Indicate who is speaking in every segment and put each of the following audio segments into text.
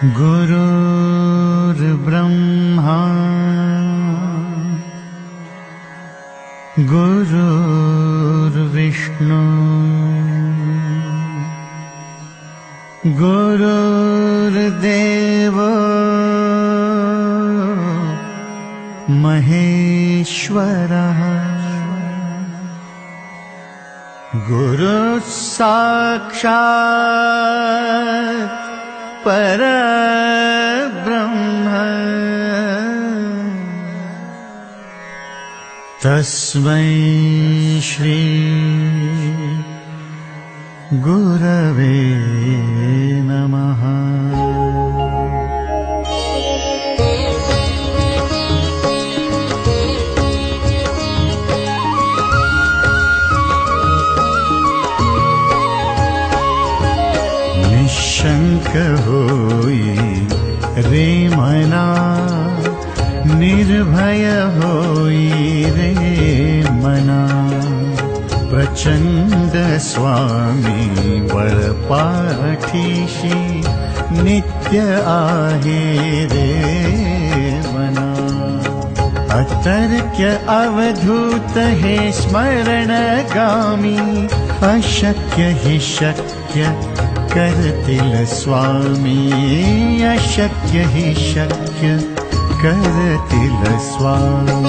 Speaker 1: गुरुर्ब्रह्मा गुरुर्विष्णु गुरुर्देवो महेश्वरः गुरुः साक्षात् परब्रह्म तस्मै श्री गुरवे नमः। निशंक होई रे मना, निर्भय होई रे मना, प्रचंड स्वामी बळपाठीशी नित्य आहे रे मना। अतर्क्य अवधूत हे स्मरणगामी, अशक्य हि शक्य करतील स्वामी, अशक्य हि शक्य करतील स्वामी।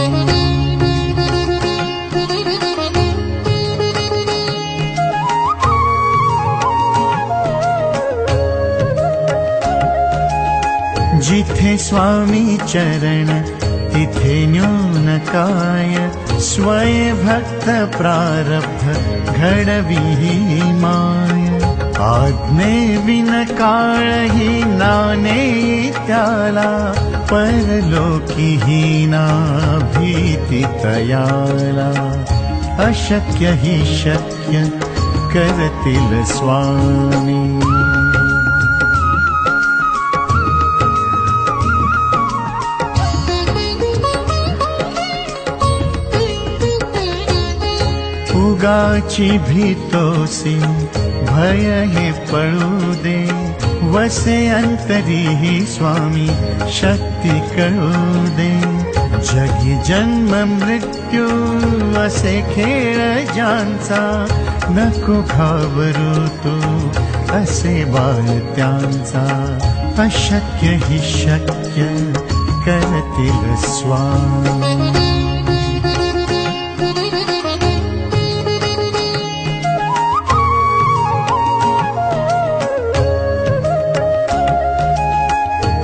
Speaker 1: जिथे स्वामी चरण तिथे न्यून काय, स्वय भक्त प्रारब्ध घडवी माय। आज्ञे विन काळ ही नाने त्याला, परलोकी ही ना भीती तयाला। अशक्य ही शक्य करतील स्वामी। उगाची भीतोसी भय हे पळू दे, वसे अंतरी ही स्वामी शक्ती कळू दे। जगी जन्म मृत्यू असे खेळ ज्यांचा, नको घाबरू तू असे बाळ त्यांचा। अशक्य हि शक्य करतील स्वामी।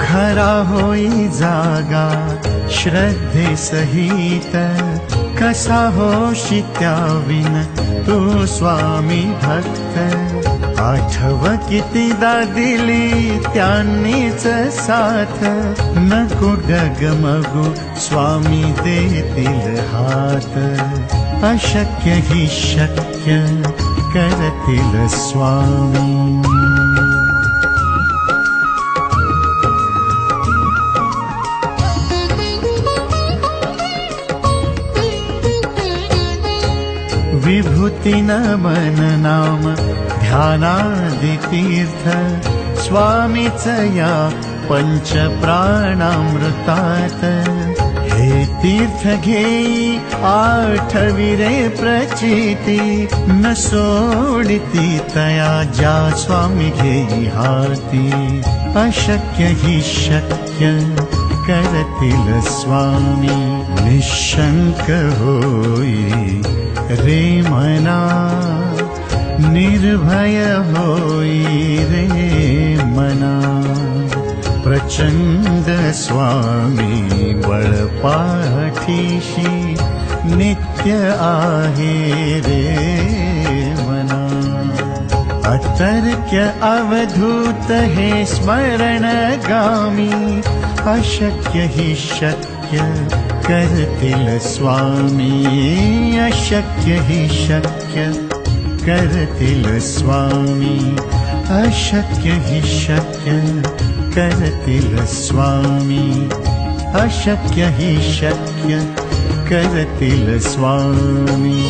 Speaker 1: खरा होई जागा श्रद्धे सहित, कसा होशी त्याविन तू स्वामी भक्त। आठव कितीदा दिली त्यांनीच साथ, नको डगमगू स्वामी देतील हात। अशक्य हि शक्य करतील स्वामी। विभूति नमन नाम ध्यानादि तीर्थ, स्वामीच या पंच प्राणामृतात। हे तीर्थ घेई आठविरे प्रचिती, न सोडिती तया ज्या स्वामी घेई हाती। अशक्य हि शक्य करतील स्वामी। निशंक होई रे मना, निर्भय होई रे मना। प्रचंड स्वामी बळपाठीशी नित्य आहे रे मना। अतर्क्य अवधूत हे स्मरणगामी, अशक्य हि शक्य करतील स्वामी। अशक्य हि शक्य करतील स्वामी। अशक्य हि शक्य करतील स्वामी। अशक्य हि शक्य करतील स्वामी।